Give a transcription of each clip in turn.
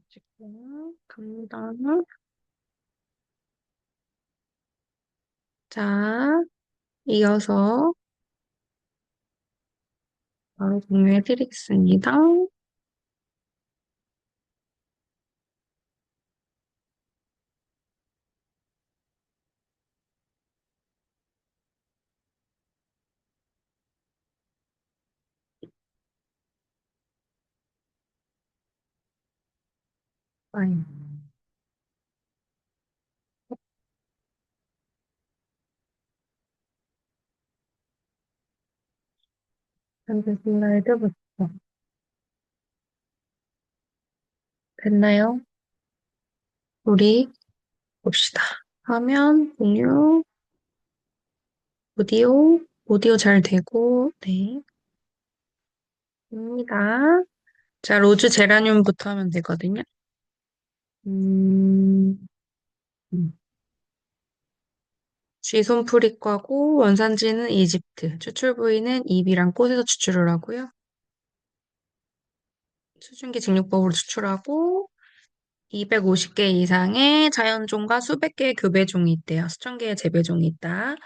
지금 갑니다. 자, 이어서 바로 공유해 드리겠습니다. 아이, 현재 슬라이드부터 됐나요? 우리 봅시다. 화면 공유, 오디오 잘 되고, 네, 됩니다. 자, 로즈 제라늄부터 하면 되거든요. 음, 음. 쥐손프리과고, 원산지는 이집트, 추출 부위는 입이랑 꽃에서 추출을 하고요. 수증기 증류법으로 추출하고, 250개 이상의 자연종과 수백 개의 교배종이 있대요. 수천 개의 재배종이 있다.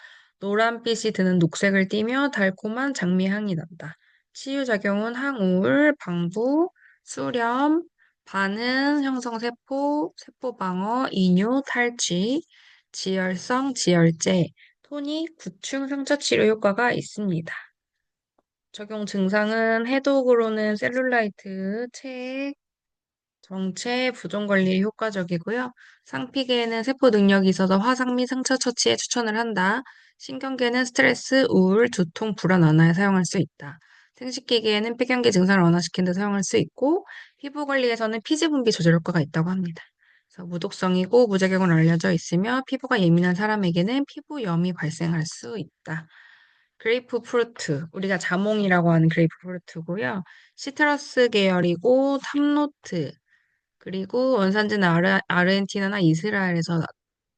노란빛이 드는 녹색을 띠며 달콤한 장미향이 난다. 치유작용은 항우울, 방부, 수렴, 반응, 형성세포, 세포방어, 이뇨, 탈취, 지혈성, 지혈제, 토닉, 구충, 상처치료 효과가 있습니다. 적용 증상은 해독으로는 셀룰라이트, 체액, 정체 부종 관리에 효과적이고요. 상피계에는 세포 능력이 있어서 화상 및 상처 처치에 추천을 한다. 신경계는 스트레스, 우울, 두통, 불안 완화에 사용할 수 있다. 생식기계에는 폐경기 증상을 완화시키는 데 사용할 수 있고, 피부 관리에서는 피지 분비 조절 효과가 있다고 합니다. 그래서 무독성이고 무작용으로 알려져 있으며 피부가 예민한 사람에게는 피부염이 발생할 수 있다. 그레이프 프루트, 우리가 자몽이라고 하는 그레이프 프루트고요. 시트러스 계열이고 탑노트, 그리고 원산지는 아르헨티나나 이스라엘에서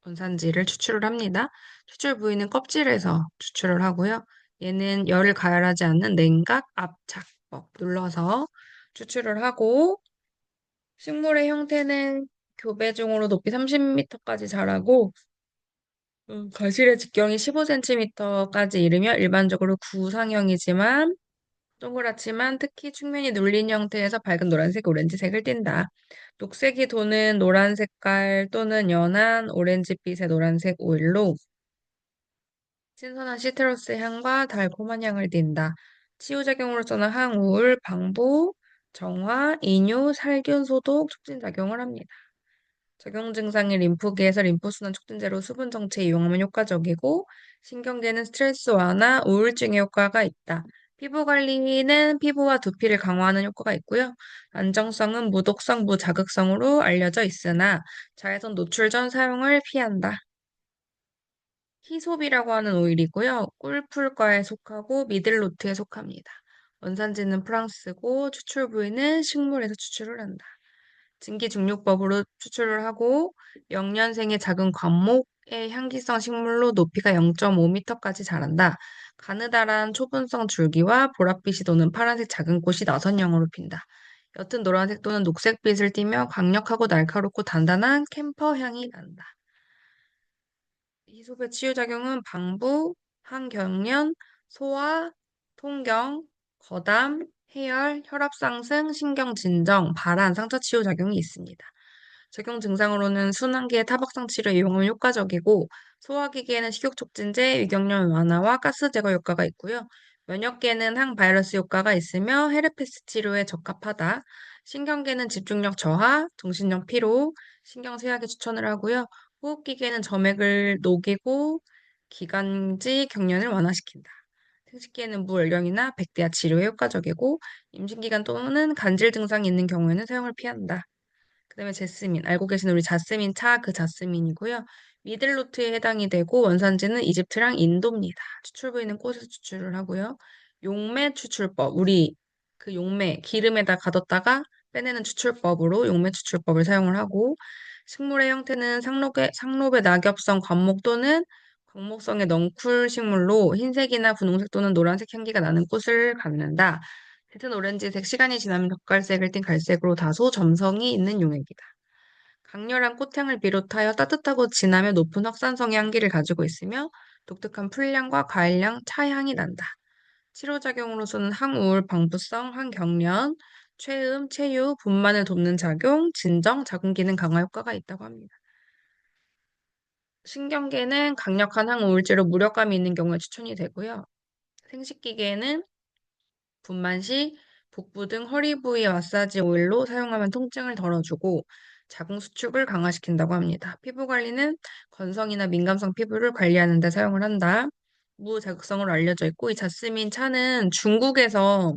원산지를 추출을 합니다. 추출 부위는 껍질에서 추출을 하고요. 얘는 열을 가열하지 않는 냉각 압착법 눌러서 추출을 하고 식물의 형태는 교배종으로 높이 30m까지 자라고 과실의直径이 15cm까지 이르며 일반적으로 구상형이지만 동그랗지만 특히 측면이 눌린 형태에서 밝은 노란색, 오렌지색을 띈다. 녹색이 도는 노란 색깔 또는 연한 오렌지빛의 노란색 오일로 신선한 시트러스 향과 달콤한 향을 띈다. 치유작용으로서는 항우울, 방부, 정화, 이뇨, 살균, 소독, 촉진 작용을 합니다. 적용 증상인 림프계에서 림프순환 촉진제로 수분 정체에 이용하면 효과적이고 신경계는 스트레스 완화, 우울증에 효과가 있다. 피부 관리는 피부와 두피를 강화하는 효과가 있고요. 안정성은 무독성, 무자극성으로 알려져 있으나 자외선 노출 전 사용을 피한다. 히솝이라고 하는 오일이고요. 꿀풀과에 속하고 미들로트에 속합니다. 원산지는 프랑스고 추출 부위는 식물에서 추출을 한다. 증기중류법으로 추출을 하고 0년생의 작은 관목의 향기성 식물로 높이가 0.5m까지 자란다. 가느다란 초분성 줄기와 보랏빛이 도는 파란색 작은 꽃이 나선형으로 핀다. 옅은 노란색 또는 녹색빛을 띠며 강력하고 날카롭고 단단한 캠퍼 향이 난다. 희소의 치유작용은 방부, 항경련, 소화, 통경, 거담, 해열, 혈압 상승, 신경 진정, 발한, 상처 치유 작용이 있습니다. 적용 증상으로는 순환기의 타박상 치료에 이용하면 효과적이고 소화기계에는 식욕 촉진제, 유경련 완화와 가스 제거 효과가 있고요. 면역계는 항바이러스 효과가 있으며 헤르페스 치료에 적합하다. 신경계는 집중력 저하, 정신력 피로, 신경쇠약에 추천을 하고요. 호흡기계는 점액을 녹이고 기관지 경련을 완화시킨다. 생식기에는 무연령이나 백대야 치료에 효과적이고 임신기간 또는 간질 증상이 있는 경우에는 사용을 피한다. 그다음에 제스민, 알고 계신 우리 자스민 차 그 자스민이고요. 미들로트에 해당이 되고 원산지는 이집트랑 인도입니다. 추출 부위는 꽃에서 추출을 하고요. 용매 추출법, 우리 그 용매 기름에다 가뒀다가 빼내는 추출법으로 용매 추출법을 사용을 하고 식물의 형태는 상록의 낙엽성 관목 또는 광목성의 넝쿨 식물로 흰색이나 분홍색 또는 노란색 향기가 나는 꽃을 갖는다. 짙은 오렌지색, 시간이 지나면 젓갈색을 띤 갈색으로 다소 점성이 있는 용액이다. 강렬한 꽃향을 비롯하여 따뜻하고 진하며 높은 확산성의 향기를 가지고 있으며 독특한 풀향과 과일향, 차향이 난다. 치료작용으로서는 항우울, 방부성, 항경련, 최음, 체유, 분만을 돕는 작용, 진정, 자궁 기능 강화 효과가 있다고 합니다. 신경계는 강력한 항우울제로 무력감이 있는 경우에 추천이 되고요. 생식기계에는 분만 시 복부 등 허리 부위 마사지 오일로 사용하면 통증을 덜어주고 자궁 수축을 강화시킨다고 합니다. 피부 관리는 건성이나 민감성 피부를 관리하는 데 사용을 한다. 무자극성으로 알려져 있고 이 자스민 차는 중국에서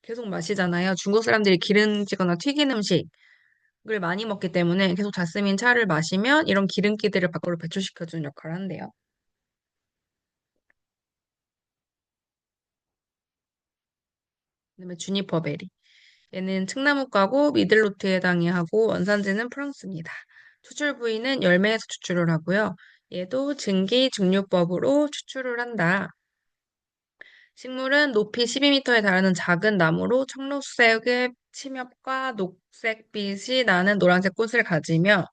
계속 마시잖아요. 중국 사람들이 기름지거나 튀긴 음식을 많이 먹기 때문에 계속 자스민 차를 마시면 이런 기름기들을 밖으로 배출시켜주는 역할을 한대요. 그다음에 주니퍼 베리. 얘는 칡나무과고 미들로트에 해당하고 원산지는 프랑스입니다. 추출 부위는 열매에서 추출을 하고요. 얘도 증기 증류법으로 추출을 한다. 식물은 높이 12m에 달하는 작은 나무로 청록색의 침엽과 녹색빛이 나는 노란색 꽃을 가지며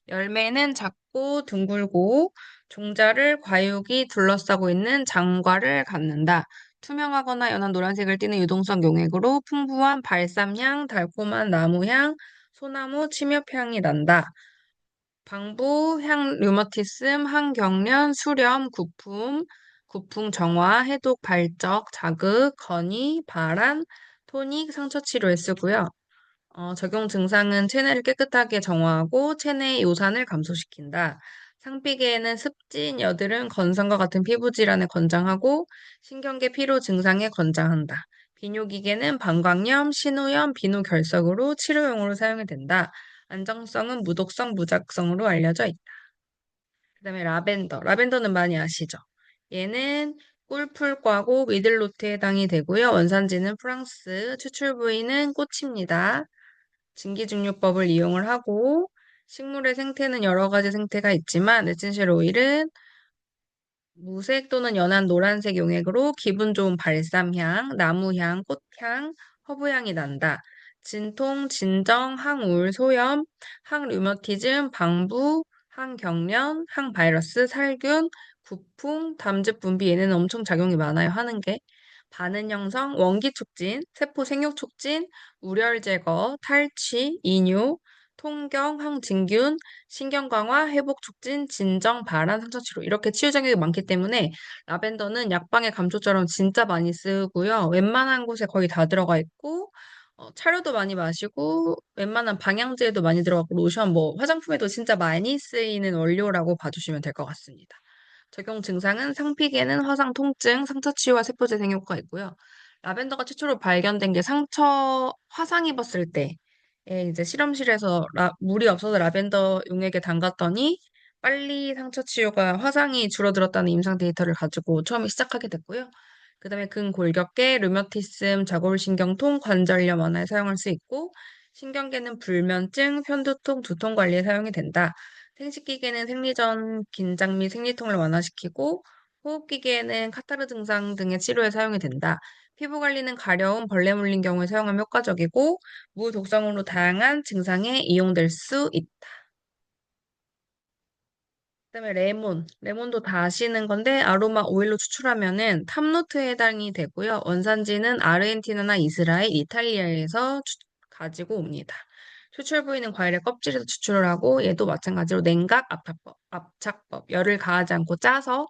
열매는 작고 둥글고 종자를 과육이 둘러싸고 있는 장과를 갖는다. 투명하거나 연한 노란색을 띠는 유동성 용액으로 풍부한 발삼향, 달콤한 나무향, 소나무 침엽향이 난다. 방부, 류머티즘, 항경련, 수렴, 구풍 정화, 해독, 발적, 자극, 건이, 발한, 토닉, 상처 치료에 쓰고요. 적용 증상은 체내를 깨끗하게 정화하고 체내의 요산을 감소시킨다. 상피계에는 습진, 여드름, 건성과 같은 피부 질환에 권장하고 신경계 피로 증상에 권장한다. 비뇨기계는 방광염, 신우염, 비누결석으로 치료용으로 사용이 된다. 안정성은 무독성, 무작성으로 알려져 있다. 그다음에 라벤더. 라벤더는 많이 아시죠? 얘는 꿀풀과고 미들로트에 해당이 되고요. 원산지는 프랑스, 추출 부위는 꽃입니다. 증기증류법을 이용을 하고 식물의 생태는 여러 가지 생태가 있지만 에센셜 오일은 무색 또는 연한 노란색 용액으로 기분 좋은 발삼향, 나무향, 꽃향, 허브향이 난다. 진통, 진정, 항우울, 소염, 항류머티즘, 방부, 항경련, 항바이러스, 살균, 부풍, 담즙 분비 얘네는 엄청 작용이 많아요. 하는 게. 반응 형성, 원기 촉진, 세포 생육 촉진, 우열 제거, 탈취, 이뇨, 통경, 항진균, 신경 강화, 회복 촉진, 진정, 발한, 상처 치료 이렇게 치유 작용이 많기 때문에 라벤더는 약방의 감초처럼 진짜 많이 쓰고요. 웬만한 곳에 거의 다 들어가 있고 차료도 많이 마시고 웬만한 방향제도 많이 들어가고 로션 뭐 화장품에도 진짜 많이 쓰이는 원료라고 봐주시면 될 것 같습니다. 적용 증상은 상피계는 화상 통증, 상처 치유와 세포 재생 효과가 있고요. 라벤더가 최초로 발견된 게 상처 화상 입었을 때 이제 실험실에서 물이 없어서 라벤더 용액에 담갔더니 빨리 상처 치유가 화상이 줄어들었다는 임상 데이터를 가지고 처음에 시작하게 됐고요. 그다음에 근골격계, 류머티즘, 좌골신경통, 관절염 완화에 사용할 수 있고 신경계는 불면증, 편두통, 두통 관리에 사용이 된다. 생식기계는 생리전 긴장 및 생리통을 완화시키고 호흡기계에는 카타르 증상 등의 치료에 사용이 된다. 피부 관리는 가려움, 벌레 물린 경우에 사용하면 효과적이고 무독성으로 다양한 증상에 이용될 수 있다. 그다음에 레몬. 레몬도 다 아시는 건데 아로마 오일로 추출하면은 탑노트에 해당이 되고요. 원산지는 아르헨티나나 이스라엘, 이탈리아에서 가지고 옵니다. 추출 부위는 과일의 껍질에서 추출을 하고 얘도 마찬가지로 냉각, 압착법, 열을 가하지 않고 짜서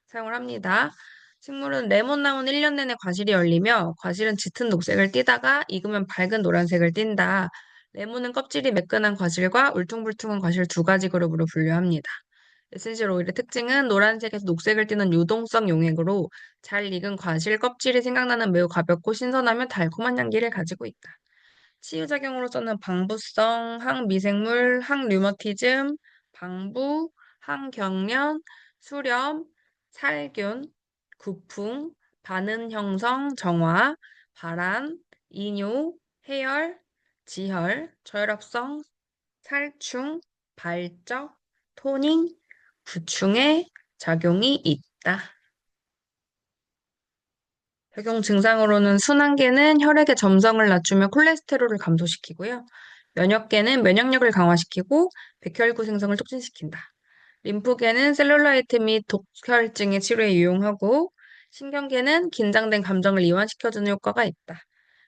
사용을 합니다. 식물은 레몬나무는 1년 내내 과실이 열리며 과실은 짙은 녹색을 띠다가 익으면 밝은 노란색을 띈다. 레몬은 껍질이 매끈한 과실과 울퉁불퉁한 과실 두 가지 그룹으로 분류합니다. 에센셜 오일의 특징은 노란색에서 녹색을 띠는 유동성 용액으로 잘 익은 과실 껍질이 생각나는 매우 가볍고 신선하며 달콤한 향기를 가지고 있다. 치유작용으로서는 방부성, 항미생물, 항류머티즘, 방부, 항경련, 수렴, 살균, 구풍, 반응 형성, 정화, 발한, 이뇨, 해열, 지혈, 저혈압성, 살충, 발적, 토닝, 구충의 작용이 있다. 적용 증상으로는 순환계는 혈액의 점성을 낮추며 콜레스테롤을 감소시키고요. 면역계는 면역력을 강화시키고 백혈구 생성을 촉진시킨다. 림프계는 셀룰라이트 및 독혈증의 치료에 유용하고 신경계는 긴장된 감정을 이완시켜주는 효과가 있다.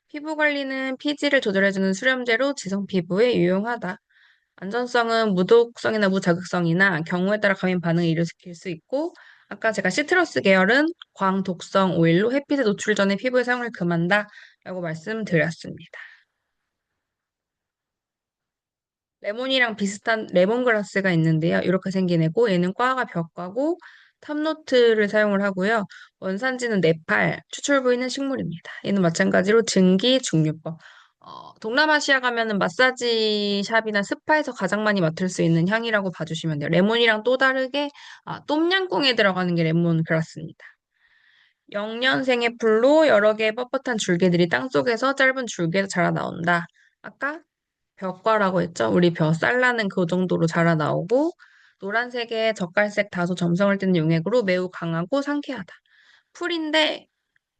피부 관리는 피지를 조절해주는 수렴제로 지성 피부에 유용하다. 안전성은 무독성이나 무자극성이나 경우에 따라 감염 반응을 일으킬 수 있고, 아까 제가 시트러스 계열은 광독성 오일로 햇빛에 노출 전에 피부에 사용을 금한다 라고 말씀드렸습니다. 레몬이랑 비슷한 레몬그라스가 있는데요. 이렇게 생긴 애고 얘는 과가 벽과고 탑노트를 사용을 하고요. 원산지는 네팔, 추출 부위는 식물입니다. 얘는 마찬가지로 증기 중류법. 동남아시아 가면은 마사지 샵이나 스파에서 가장 많이 맡을 수 있는 향이라고 봐주시면 돼요. 레몬이랑 또 다르게 똠양꿍에 들어가는 게 레몬그라스입니다. 영년생의 풀로 여러 개의 뻣뻣한 줄기들이 땅속에서 짧은 줄기에서 자라 나온다. 아까 벼과라고 했죠? 우리 벼 쌀나는 그 정도로 자라나오고 노란색에 젓갈색 다소 점성을 띠는 용액으로 매우 강하고 상쾌하다. 풀인데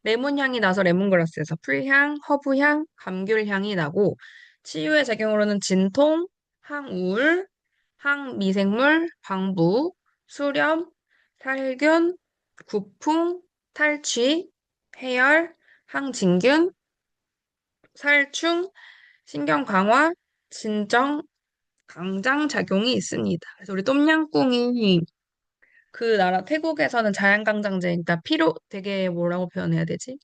레몬 향이 나서 레몬그라스에서 풀향, 허브향, 감귤향이 나고 치유의 작용으로는 진통, 항우울, 항미생물, 방부, 수렴, 살균, 구풍, 탈취, 해열, 항진균, 살충, 신경 강화, 진정, 강장 작용이 있습니다. 그래서 우리 똠양꿍이 그 나라 태국에서는 자연강장제니까 피로 되게 뭐라고 표현해야 되지?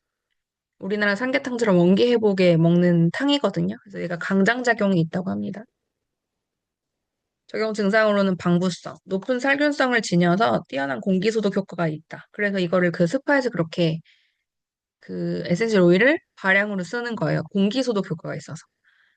우리나라 삼계탕처럼 원기 회복에 먹는 탕이거든요. 그래서 얘가 강장 작용이 있다고 합니다. 적용 증상으로는 방부성, 높은 살균성을 지녀서 뛰어난 공기 소독 효과가 있다. 그래서 이거를 그 스파에서 그렇게 그 에센셜 오일을 발향으로 쓰는 거예요. 공기 소독 효과가 있어서.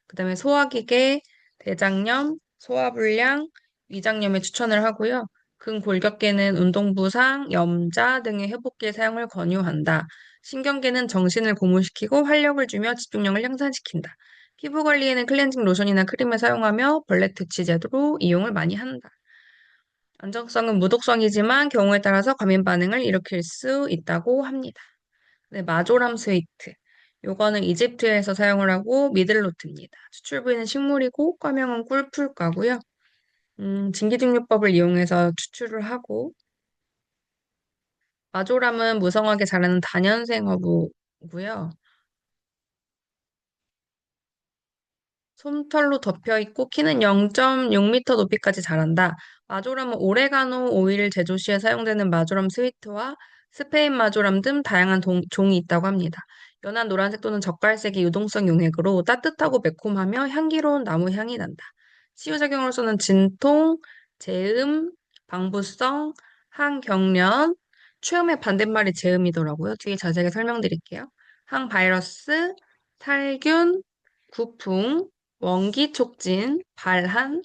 그다음에 소화기계, 대장염, 소화불량, 위장염에 추천을 하고요. 근골격계는 운동부상, 염자 등의 회복기에 사용을 권유한다. 신경계는 정신을 고무시키고 활력을 주며 집중력을 향상시킨다. 피부 관리에는 클렌징 로션이나 크림을 사용하며 벌레 퇴치 제도로 이용을 많이 한다. 안정성은 무독성이지만 경우에 따라서 과민 반응을 일으킬 수 있다고 합니다. 네, 마조람 스위트. 요거는 이집트에서 사용을 하고 미들로트입니다. 추출 부위는 식물이고 과명은 꿀풀과고요. 진기증류법을 이용해서 추출을 하고 마조람은 무성하게 자라는 다년생 허브고요. 솜털로 덮여 있고 키는 0.6m 높이까지 자란다. 마조람은 오레가노 오일 제조 시에 사용되는 마조람 스위트와 스페인 마조람 등 다양한 종이 있다고 합니다. 연한 노란색 또는 젓갈색의 유동성 용액으로 따뜻하고 매콤하며 향기로운 나무 향이 난다. 치유작용으로서는 진통, 재음, 방부성, 항경련, 최음의 반대말이 재음이더라고요. 뒤에 자세하게 설명드릴게요. 항바이러스, 살균, 구풍, 원기 촉진, 발한,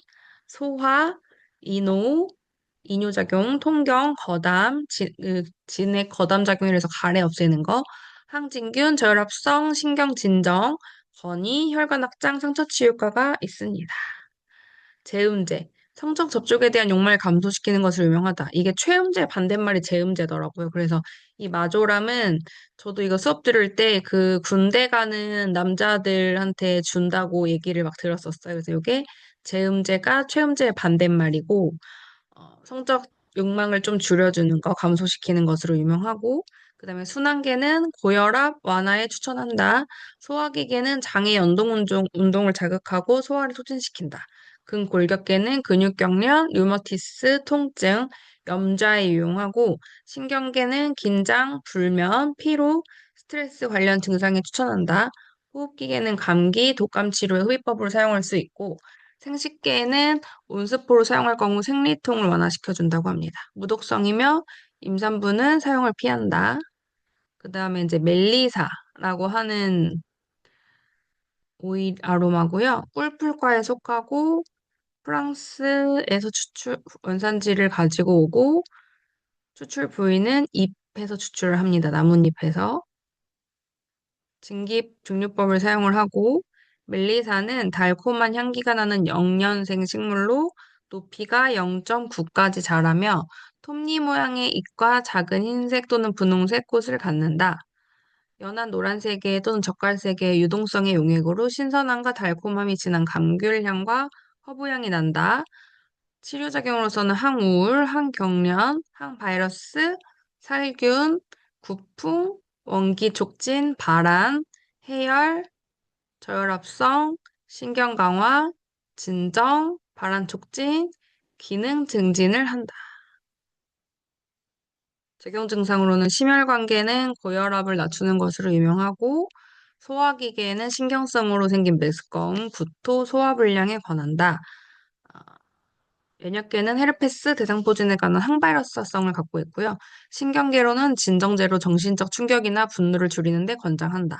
소화, 이노, 이뇨작용, 통경, 거담, 진액 거담 작용이라서 가래 없애는 거, 항진균, 저혈압성, 신경진정, 건이, 혈관 확장, 상처 치유 효과가 있습니다. 제음제. 성적 접촉에 대한 욕망을 감소시키는 것으로 유명하다. 이게 최음제 반대말이 제음제더라고요. 그래서 이 마조람은 저도 이거 수업 들을 때 그 군대 가는 남자들한테 준다고 얘기를 막 들었었어요. 그래서 이게 제음제가 최음제의 반대말이고 성적 욕망을 좀 줄여주는 거, 감소시키는 것으로 유명하고 그다음에 순환계는 고혈압 완화에 추천한다. 소화기계는 장의 운동을 자극하고 소화를 촉진시킨다. 근골격계는 근육경련, 류머티스, 통증, 염좌에 유용하고 신경계는 긴장, 불면, 피로, 스트레스 관련 증상에 추천한다. 호흡기계는 감기, 독감 치료에 흡입법으로 사용할 수 있고 생식계는 온스포로 사용할 경우 생리통을 완화시켜준다고 합니다. 무독성이며 임산부는 사용을 피한다. 그 다음에 이제 멜리사라고 하는 오일 아로마고요. 꿀풀과에 속하고 프랑스에서 원산지를 가지고 오고 추출 부위는 잎에서 추출을 합니다. 나뭇잎에서. 증류법을 사용을 하고 멜리사는 달콤한 향기가 나는 영년생 식물로 높이가 0.9까지 자라며 톱니 모양의 잎과 작은 흰색 또는 분홍색 꽃을 갖는다. 연한 노란색의 또는 젓갈색의 유동성의 용액으로 신선함과 달콤함이 진한 감귤향과 허브향이 난다. 치료작용으로서는 항우울, 항경련, 항바이러스, 살균, 구풍, 원기 촉진, 발한, 해열, 저혈압성, 신경 강화, 진정, 발한 촉진, 기능 증진을 한다. 적용 증상으로는 심혈관계는 고혈압을 낮추는 것으로 유명하고 소화기계는 신경성으로 생긴 메스꺼움, 구토, 소화불량에 관한다. 아, 면역계는 헤르페스, 대상포진에 관한 항바이러스성을 갖고 있고요. 신경계로는 진정제로 정신적 충격이나 분노를 줄이는 데 권장한다.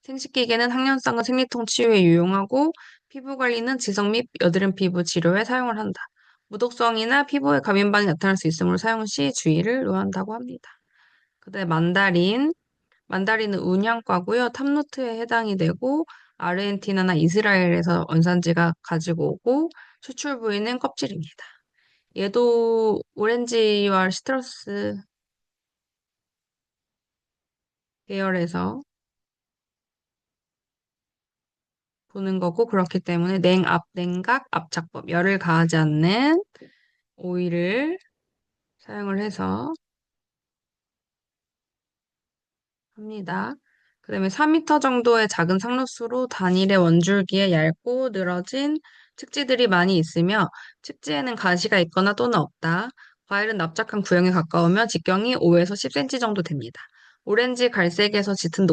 생식기계는 항연성과 생리통 치유에 유용하고 피부 관리는 지성 및 여드름 피부 치료에 사용을 한다. 무독성이나 피부에 감염반이 나타날 수 있으므로 사용 시 주의를 요한다고 합니다. 그다음에 만다린. 만다린은 운양과고요. 탑노트에 해당이 되고 아르헨티나나 이스라엘에서 원산지가 가지고 오고 수출 부위는 껍질입니다. 얘도 오렌지와 시트러스 계열에서 보는 거고 그렇기 때문에 냉각 압착법, 열을 가하지 않는 오일을 사용을 해서 합니다. 그다음에 4m 정도의 작은 상로수로 단일의 원줄기에 얇고 늘어진 측지들이 많이 있으며 측지에는 가시가 있거나 또는 없다. 과일은 납작한 구형에 가까우며 직경이 5에서 10cm 정도 됩니다. 오렌지 갈색에서 짙은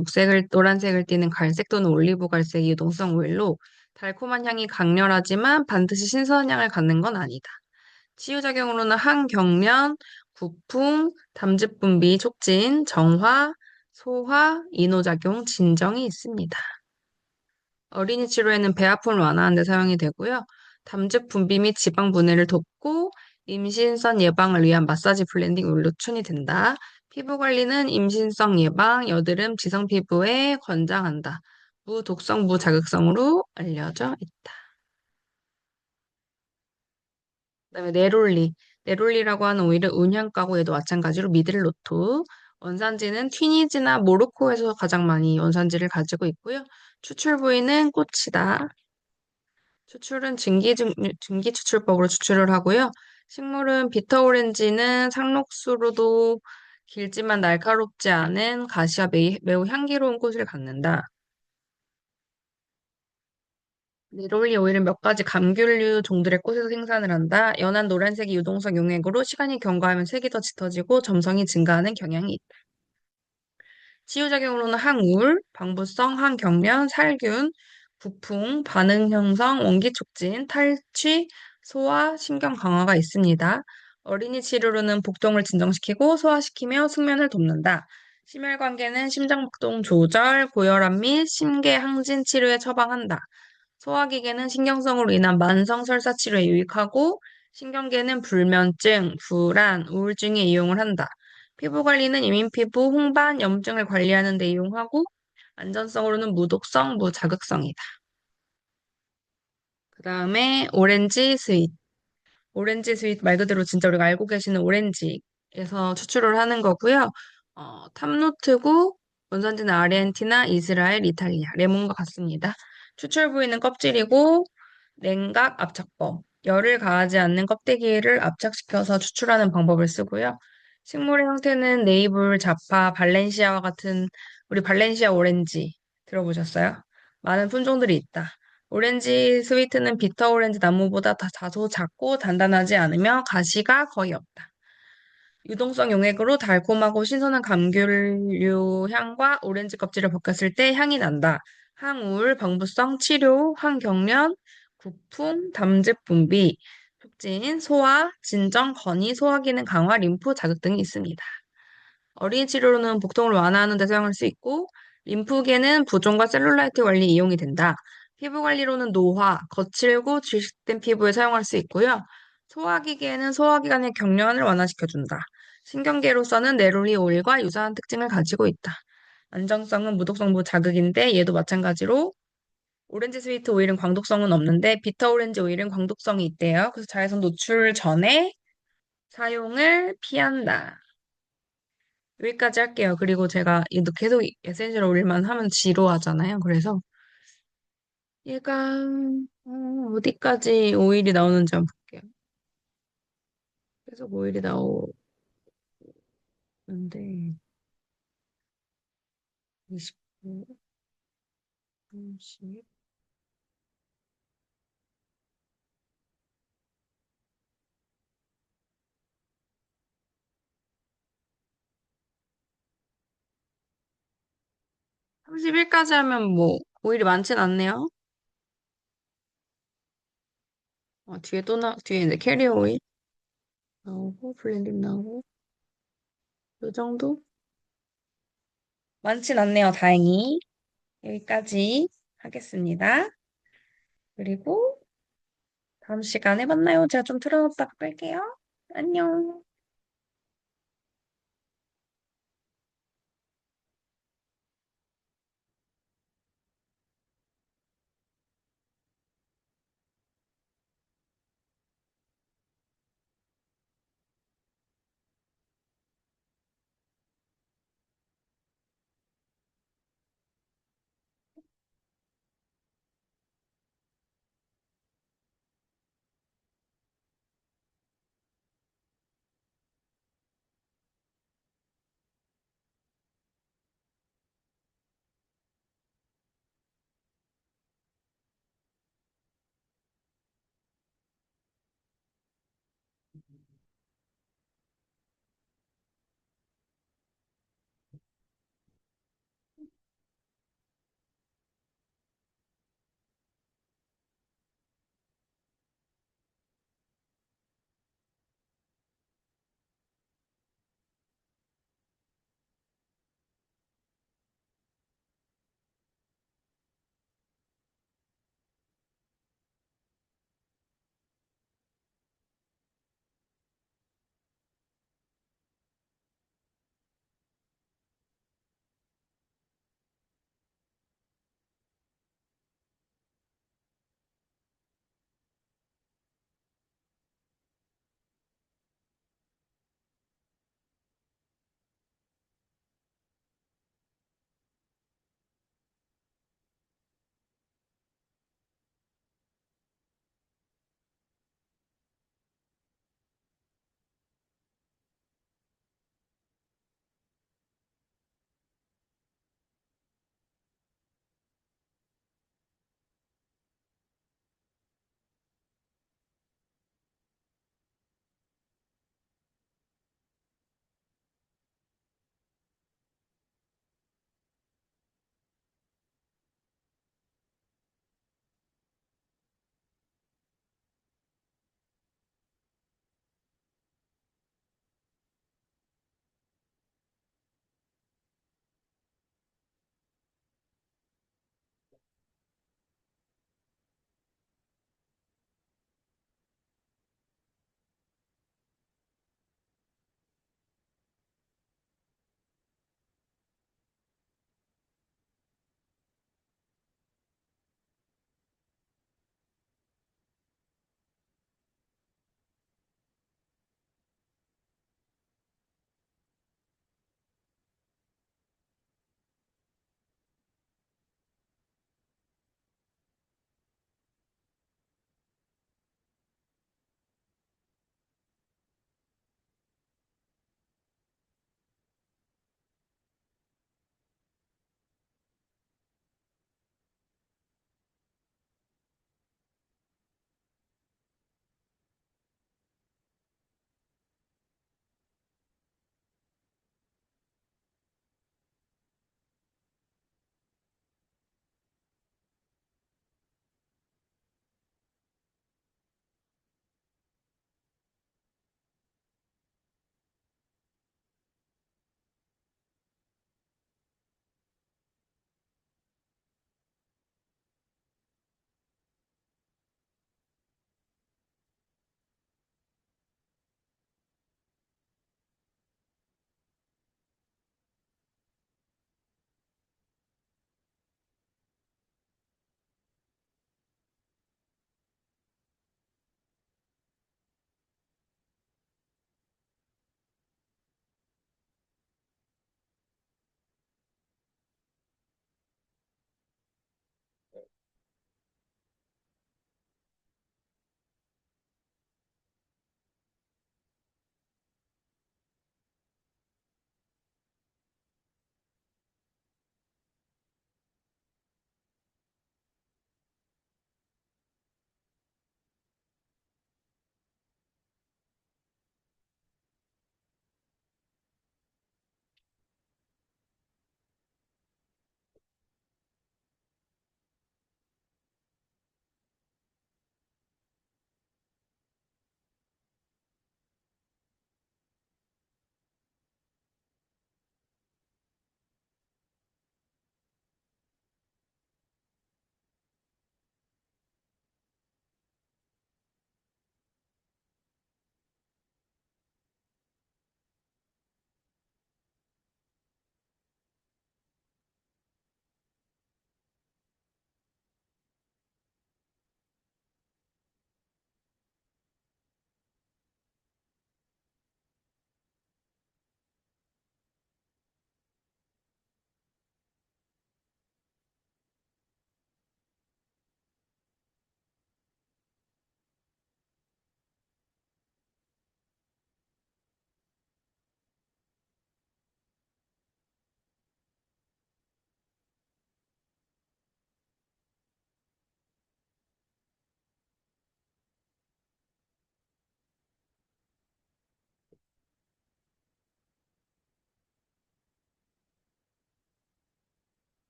노란색을 띠는 갈색 또는 올리브 갈색이 유동성 오일로 달콤한 향이 강렬하지만 반드시 신선한 향을 갖는 건 아니다. 치유작용으로는 항경련, 구풍, 담즙 분비 촉진, 정화, 소화, 이노작용, 진정이 있습니다. 어린이 치료에는 배 아픔을 완화하는 데 사용이 되고요. 담즙 분비 및 지방 분해를 돕고 임신선 예방을 위한 마사지 블렌딩 오일로 추천이 된다. 피부 관리는 임신성 예방, 여드름, 지성 피부에 권장한다. 무독성, 무자극성으로 알려져 있다. 그다음에 네롤리. 네롤리라고 하는 오일은 운향가고 얘도 마찬가지로 미들로토. 원산지는 튀니지나 모로코에서 가장 많이 원산지를 가지고 있고요. 추출 부위는 꽃이다. 추출은 증기 추출법으로 추출을 하고요. 식물은 비터 오렌지는 상록수로도 길지만 날카롭지 않은 가시와 매우 향기로운 꽃을 갖는다. 네롤리 오일은 몇 가지 감귤류 종들의 꽃에서 생산을 한다. 연한 노란색이 유동성 용액으로 시간이 경과하면 색이 더 짙어지고 점성이 증가하는 경향이 있다. 치유작용으로는 항우울, 방부성, 항경련, 살균, 부풍, 반응 형성, 원기 촉진, 탈취, 소화, 신경 강화가 있습니다. 어린이 치료로는 복통을 진정시키고 소화시키며 숙면을 돕는다. 심혈관계는 심장박동 조절, 고혈압 및 심계 항진 치료에 처방한다. 소화기계는 신경성으로 인한 만성 설사 치료에 유익하고 신경계는 불면증, 불안, 우울증에 이용을 한다. 피부 관리는 이민 피부, 홍반, 염증을 관리하는 데 이용하고 안전성으로는 무독성, 무자극성이다. 그 다음에 오렌지 스윗. 오렌지 스윗 말 그대로 진짜 우리가 알고 계시는 오렌지에서 추출을 하는 거고요. 탑노트고 원산지는 아르헨티나, 이스라엘, 이탈리아, 레몬과 같습니다. 추출 부위는 껍질이고 냉각 압착법, 열을 가하지 않는 껍데기를 압착시켜서 추출하는 방법을 쓰고요. 식물의 형태는 네이블, 자파, 발렌시아와 같은 우리 발렌시아 오렌지 들어보셨어요? 많은 품종들이 있다. 오렌지 스위트는 비터 오렌지 나무보다 다소 작고 단단하지 않으며 가시가 거의 없다. 유동성 용액으로 달콤하고 신선한 감귤류 향과 오렌지 껍질을 벗겼을 때 향이 난다. 항우울, 방부성, 치료, 항경련, 구풍, 담즙 분비, 촉진, 소화, 진정, 건이, 소화기능 강화, 림프 자극 등이 있습니다. 어린이 치료로는 복통을 완화하는 데 사용할 수 있고, 림프계는 부종과 셀룰라이트 관리에 이용이 된다. 피부 관리로는 노화, 거칠고 질식된 피부에 사용할 수 있고요. 소화기계는 소화기관의 경련을 완화시켜준다. 신경계로서는 네롤리 오일과 유사한 특징을 가지고 있다. 안정성은 무독성 무자극인데 얘도 마찬가지로 오렌지 스위트 오일은 광독성은 없는데 비터 오렌지 오일은 광독성이 있대요. 그래서 자외선 노출 전에 사용을 피한다. 여기까지 할게요. 그리고 제가 얘도 계속 에센셜 오일만 하면 지루하잖아요. 그래서 얘가 어디까지 오일이 나오는지 한번 볼게요. 계속 오일이 나오는데 29, 30. 30일까지 하면 뭐 오일이 많진 않네요. 뒤에 뒤에 이제 캐리어 오일 나오고 블렌딩 나오고 이 정도? 많진 않네요. 다행히. 여기까지 하겠습니다. 그리고 다음 시간에 만나요. 제가 좀 틀어놓다가 끌게요. 안녕.